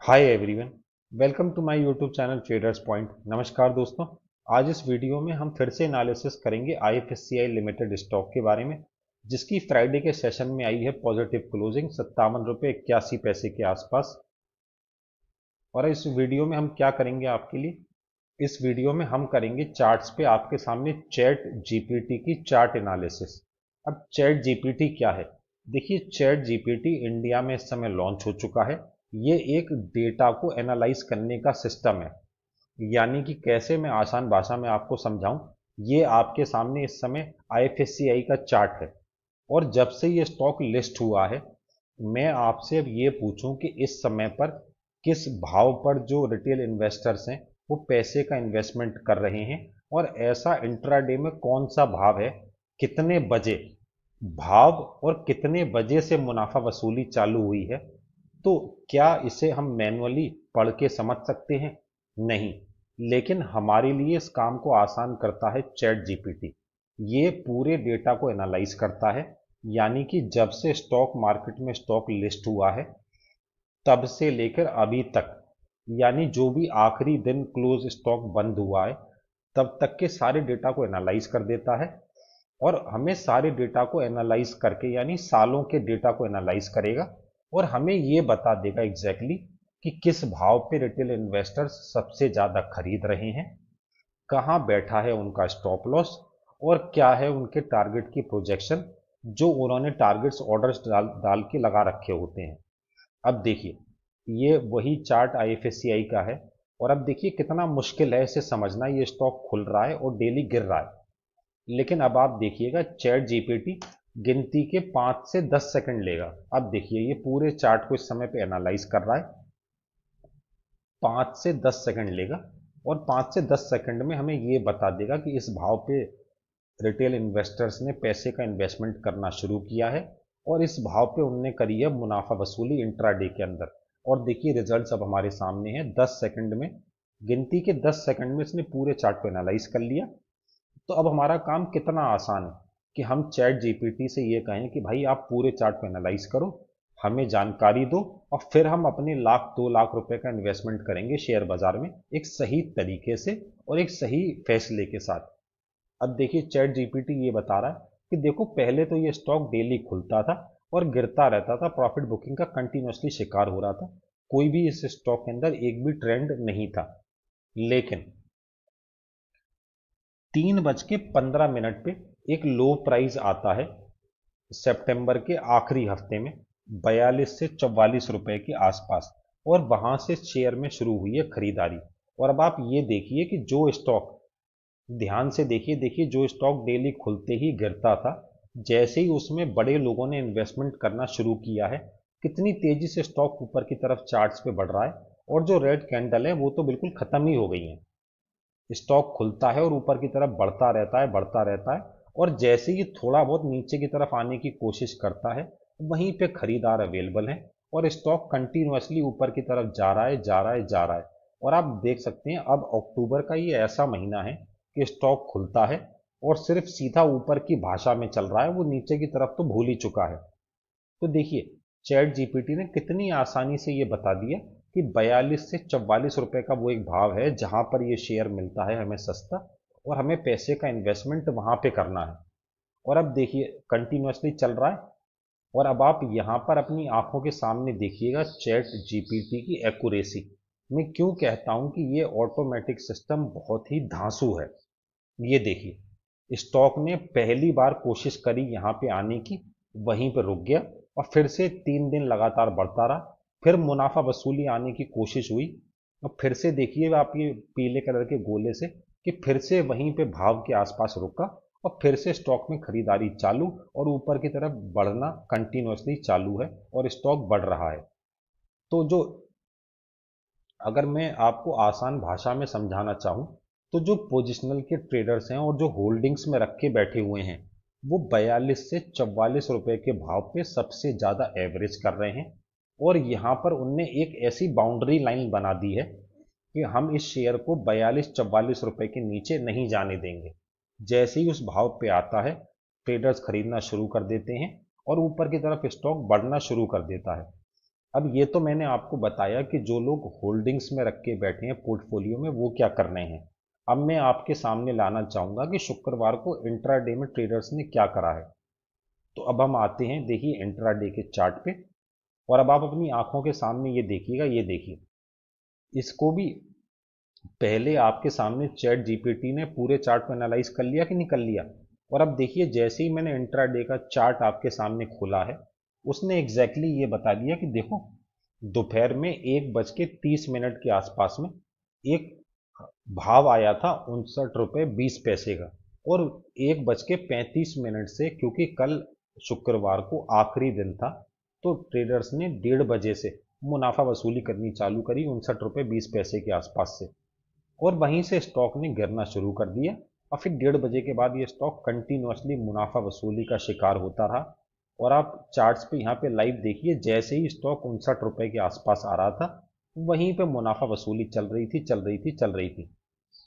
Hi everyone, welcome to my YouTube channel traders point. नमस्कार दोस्तों, आज इस वीडियो में हम फिर से एनालिसिस करेंगे आईएफएससीआई लिमिटेड स्टॉक के बारे में, जिसकी फ्राइडे के सेशन में आई है पॉजिटिव क्लोजिंग ₹57.81 के आसपास। और इस वीडियो में हम क्या करेंगे आपके लिए, इस वीडियो में हम करेंगे चार्ट्स पे आपके सामने चैट जीपीटी की चार्ट एनालिसिस। अब चैट जीपीटी क्या है? देखिए, चैट जीपीटी इंडिया में इस समय लॉन्च हो चुका है। ये एक डेटा को एनालाइज करने का सिस्टम है। यानी कि कैसे मैं आसान भाषा में आपको समझाऊं, ये आपके सामने इस समय आईएफएससीआई का चार्ट है। और जब से ये स्टॉक लिस्ट हुआ है, मैं आपसे अब ये पूछूं कि इस समय पर किस भाव पर जो रिटेल इन्वेस्टर्स हैं वो पैसे का इन्वेस्टमेंट कर रहे हैं, और ऐसा इंट्राडे में कौन सा भाव है, कितने बजे भाव और कितने बजे से मुनाफा वसूली चालू हुई है। तो क्या इसे हम मैन्युअली पढ़ के समझ सकते हैं? नहीं। लेकिन हमारे लिए इस काम को आसान करता है चैट जीपीटी। ये पूरे डेटा को एनालाइज करता है। यानी कि जब से स्टॉक मार्केट में स्टॉक लिस्ट हुआ है तब से लेकर अभी तक, यानी जो भी आखिरी दिन क्लोज स्टॉक बंद हुआ है तब तक के सारे डेटा को एनालाइज कर देता है। और हमें सारे डेटा को एनालाइज करके, यानी सालों के डेटा को एनालाइज करेगा और हमें ये बता देगा एग्जैक्टली कि किस भाव पे रिटेल इन्वेस्टर्स सबसे ज़्यादा खरीद रहे हैं, कहाँ बैठा है उनका स्टॉप लॉस, और क्या है उनके टारगेट की प्रोजेक्शन, जो उन्होंने टारगेट्स ऑर्डर्स डाल डाल के लगा रखे होते हैं। अब देखिए, ये वही चार्ट आईएफएससीआई का है। और अब देखिए कितना मुश्किल है इसे समझना। ये स्टॉक खुल रहा है और डेली गिर रहा है, लेकिन अब आप देखिएगा चैट जीपीटी गिनती के 5 से 10 सेकंड लेगा। अब देखिए, ये पूरे चार्ट को इस समय पे एनालाइज कर रहा है। 5 से 10 सेकंड लेगा और 5 से 10 सेकंड में हमें ये बता देगा कि इस भाव पे रिटेल इन्वेस्टर्स ने पैसे का इन्वेस्टमेंट करना शुरू किया है और इस भाव पे उनने करी है मुनाफा वसूली इंट्राडे के अंदर। और देखिए रिजल्ट्स अब हमारे सामने हैं। 10 सेकंड में, गिनती के 10 सेकंड में इसने पूरे चार्ट को एनालाइज कर लिया। तो अब हमारा काम कितना आसान है कि हम चैट जीपीटी से ये कहें कि भाई आप पूरे चार्ट को एनालाइज करो, हमें जानकारी दो, और फिर हम अपने 1 लाख 2 लाख रुपए का इन्वेस्टमेंट करेंगे शेयर बाजार में एक सही तरीके से और एक सही फैसले के साथ। अब देखिए चैट जीपीटी ये बता रहा है कि देखो, पहले तो ये स्टॉक डेली खुलता था और गिरता रहता था, प्रॉफिट बुकिंग का कंटिन्यूसली शिकार हो रहा था, कोई भी इस स्टॉक के अंदर एक भी ट्रेंड नहीं था। लेकिन 3:15 पे एक लो प्राइस आता है सितंबर के आखिरी हफ्ते में, 42 से 44 रुपए के आसपास। और वहां से शेयर में शुरू हुई है खरीदारी। और अब आप ये देखिए कि जो स्टॉक, ध्यान से देखिए देखिए, जो स्टॉक डेली खुलते ही गिरता था, जैसे ही उसमें बड़े लोगों ने इन्वेस्टमेंट करना शुरू किया है, कितनी तेजी से स्टॉक ऊपर की तरफ चार्ट्स पे बढ़ रहा है। और जो रेड कैंडल है वो तो बिल्कुल खत्म ही हो गई है। स्टॉक खुलता है और ऊपर की तरफ बढ़ता रहता है, बढ़ता रहता है, और जैसे ही थोड़ा बहुत नीचे की तरफ आने की कोशिश करता है, वहीं पे खरीदार अवेलेबल हैं और स्टॉक कंटिन्यूअसली ऊपर की तरफ जा रहा है, जा रहा है, जा रहा है। और आप देख सकते हैं अब अक्टूबर का ये ऐसा महीना है कि स्टॉक खुलता है और सिर्फ सीधा ऊपर की भाषा में चल रहा है, वो नीचे की तरफ तो भूल ही चुका है। तो देखिए, चैट जीपीटी ने कितनी आसानी से ये बता दिया कि 42 से 44 रुपए का वो एक भाव है जहां पर ये शेयर मिलता है हमें सस्ता, और हमें पैसे का इन्वेस्टमेंट वहां पे करना है। और अब देखिए कंटिन्यूसली चल रहा है। और अब आप यहाँ पर अपनी आंखों के सामने देखिएगा चैट जीपीटी की एक्यूरेसी। मैं क्यों कहता हूं कि ये ऑटोमेटिक सिस्टम बहुत ही धांसू है। ये देखिए, स्टॉक ने पहली बार कोशिश करी यहाँ पे आने की, वहीं पर रुक गया और फिर से 3 दिन लगातार बढ़ता रहा। फिर मुनाफा वसूली आने की कोशिश हुई और फिर से देखिए आप ये पीले कलर के गोले से कि फिर से वहीं पे भाव के आसपास रुका और फिर से स्टॉक में खरीदारी चालू और ऊपर की तरफ बढ़ना कंटिन्यूसली चालू है और स्टॉक बढ़ रहा है। तो जो, अगर मैं आपको आसान भाषा में समझाना चाहूँ, तो जो पोजिशनल के ट्रेडर्स हैं और जो होल्डिंग्स में रखे बैठे हुए हैं, वो 42 से 44 रुपए के भाव पे सबसे ज़्यादा एवरेज कर रहे हैं। और यहाँ पर उनने एक ऐसी बाउंड्री लाइन बना दी है कि हम इस शेयर को 42-44 रुपए के नीचे नहीं जाने देंगे। जैसे ही उस भाव पे आता है, ट्रेडर्स खरीदना शुरू कर देते हैं और ऊपर की तरफ स्टॉक बढ़ना शुरू कर देता है। अब ये तो मैंने आपको बताया कि जो लोग होल्डिंग्स में रख के बैठे हैं पोर्टफोलियो में वो क्या कर रहे हैं। अब मैं आपके सामने लाना चाहूंगा कि शुक्रवार को इंट्राडे में ट्रेडर्स ने क्या करा है। तो अब हम आते हैं, देखिए इंट्राडे के चार्ट पे, और अब आप अपनी आंखों के सामने ये देखिएगा, ये देखिए इसको भी पहले आपके सामने चैट जीपीटी ने पूरे चार्ट को एनालाइज कर लिया कि नहीं कर लिया। और अब देखिए जैसे ही मैंने इंट्राडे का चार्ट आपके सामने खोला है, उसने एग्जैक्टली ये बता दिया कि देखो दोपहर में 1:30 के आसपास में एक भाव आया था 59 रुपये 20 पैसे का। और 1:35 से, क्योंकि कल शुक्रवार को आखिरी दिन था, तो ट्रेडर्स ने 1:30 बजे से मुनाफा वसूली करनी चालू करी 59 रुपये 20 पैसे के आसपास से। और वहीं से स्टॉक ने गिरना शुरू कर दिया और फिर 1:30 बजे के बाद ये स्टॉक कंटिन्यूसली मुनाफा वसूली का शिकार होता रहा। और आप चार्ट्स पे यहाँ पे लाइव देखिए, जैसे ही स्टॉक 59 रुपये के आसपास आ रहा था, वहीं पे मुनाफा वसूली चल रही थी, चल रही थी, चल रही थी।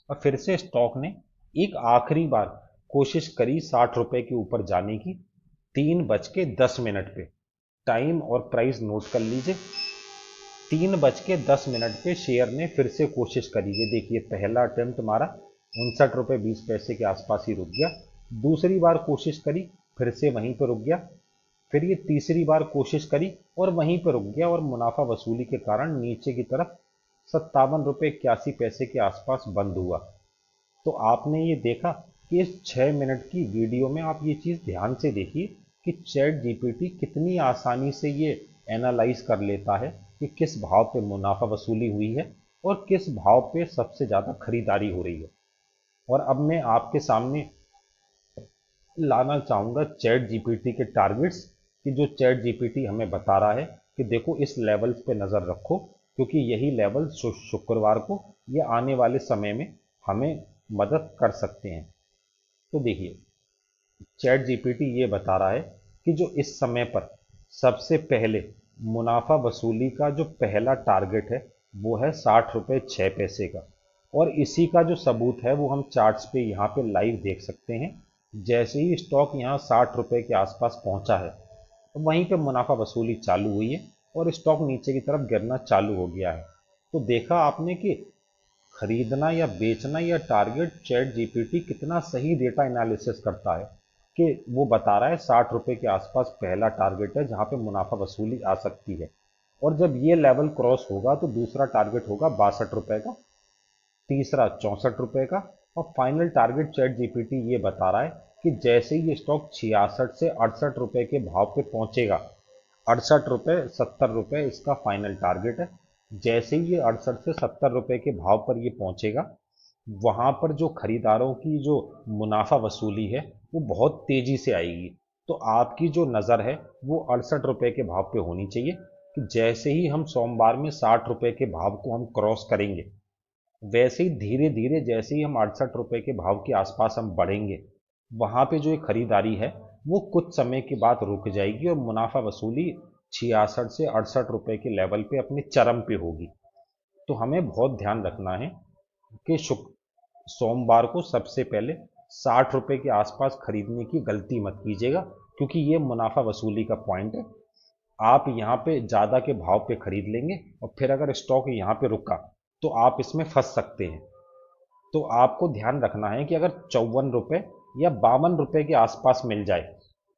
और फिर से स्टॉक ने एक आखिरी बार कोशिश करी 60 रुपये के ऊपर जाने की, 3:10 पे। टाइम और प्राइस नोट कर लीजिए। 3:10 पे शेयर ने फिर से कोशिश करी। ये देखिए पहला अटेम्प्ट मारा, 59 रुपये 20 पैसे के आसपास ही रुक गया। दूसरी बार कोशिश करी, फिर से वहीं पर रुक गया। फिर ये तीसरी बार कोशिश करी और वहीं पर रुक गया, और मुनाफा वसूली के कारण नीचे की तरफ 57 रुपये 81 पैसे के आसपास बंद हुआ। तो आपने ये देखा कि इस 6 मिनट की वीडियो में आप ये चीज़ ध्यान से देखिए कि चैट जीपीटी कितनी आसानी से ये एनालाइज कर लेता है कि किस भाव पे मुनाफा वसूली हुई है और किस भाव पे सबसे ज़्यादा खरीदारी हो रही है। और अब मैं आपके सामने लाना चाहूँगा चैट जीपीटी के टारगेट्स, कि जो चैट जीपीटी हमें बता रहा है कि देखो इस लेवल्स पे नज़र रखो, क्योंकि यही लेवल शुक्रवार को या आने वाले समय में हमें मदद कर सकते हैं। तो देखिए चैट जीपीटी ये बता रहा है कि जो इस समय पर सबसे पहले मुनाफा वसूली का जो पहला टारगेट है वो है 60 रुपये 6 पैसे का। और इसी का जो सबूत है वो हम चार्ट्स पे यहाँ पे लाइव देख सकते हैं। जैसे ही स्टॉक यहाँ 60 रुपये के आसपास पहुँचा है, तो वहीं पे मुनाफा वसूली चालू हुई है और स्टॉक नीचे की तरफ गिरना चालू हो गया है। तो देखा आपने कि खरीदना या बेचना या टारगेट चैट जीपीटी कितना सही डेटा एनालिसिस करता है, कि वो बता रहा है 60 रुपये के आसपास पहला टारगेट है जहां पे मुनाफा वसूली आ सकती है। और जब ये लेवल क्रॉस होगा तो दूसरा टारगेट होगा 62 रुपये का, तीसरा 64 रुपये का, और फाइनल टारगेट चैट जीपीटी ये बता रहा है कि जैसे ही ये स्टॉक 66 से 68 रुपये के भाव पे पहुंचेगा, 68 रुपये 70 रुपये इसका फाइनल टारगेट है। जैसे ही ये 68 से 70 रुपये के भाव पर ये पहुंचेगा, वहां पर जो खरीदारों की जो मुनाफा वसूली है वो बहुत तेजी से आएगी। तो आपकी जो नज़र है वो 68 रुपये के भाव पे होनी चाहिए, कि जैसे ही हम सोमवार में 60 रुपये के भाव को हम क्रॉस करेंगे, वैसे ही धीरे धीरे जैसे ही हम 68 रुपये के भाव के आसपास हम बढ़ेंगे, वहां पे जो एक खरीदारी है वो कुछ समय के बाद रुक जाएगी और मुनाफा वसूली 66 से 68 रुपये के लेवल पे अपने चरम पे होगी। तो हमें बहुत ध्यान रखना है कि सोमवार को सबसे पहले 60 रुपये के आसपास खरीदने की गलती मत कीजिएगा, क्योंकि ये मुनाफा वसूली का पॉइंट है। आप यहाँ पे ज़्यादा के भाव पे खरीद लेंगे और फिर अगर स्टॉक यहाँ पे रुका तो आप इसमें फंस सकते हैं। तो आपको ध्यान रखना है कि अगर 54 रुपये या 52 रुपये के आसपास मिल जाए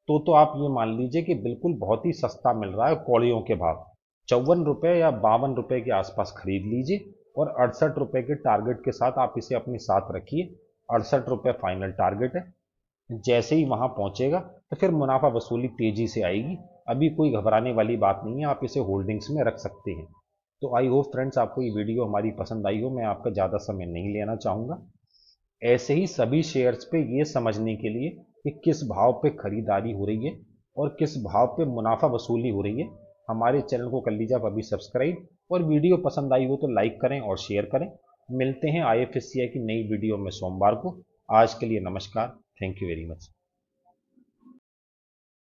तो आप ये मान लीजिए कि बिल्कुल बहुत ही सस्ता मिल रहा है कौड़ियों के भाव। 54 रुपये या 52 रुपये के आसपास खरीद लीजिए और 68 रुपये के टारगेट के साथ आप इसे अपने साथ रखिए। 68 रुपये फाइनल टारगेट है। जैसे ही वहां पहुंचेगा तो फिर मुनाफा वसूली तेजी से आएगी। अभी कोई घबराने वाली बात नहीं है, आप इसे होल्डिंग्स में रख सकते हैं। तो आई होप फ्रेंड्स आपको ये वीडियो हमारी पसंद आई हो। मैं आपका ज़्यादा समय नहीं लेना चाहूँगा। ऐसे ही सभी शेयर्स पे ये समझने के लिए कि किस भाव पे खरीदारी हो रही है और किस भाव पे मुनाफा वसूली हो रही है, हमारे चैनल को कर लीजिए आप अभी सब्सक्राइब, और वीडियो पसंद आई हो तो लाइक करें और शेयर करें। मिलते हैं IFSCI की नई वीडियो में सोमवार को। आज के लिए नमस्कार। Thank you very much.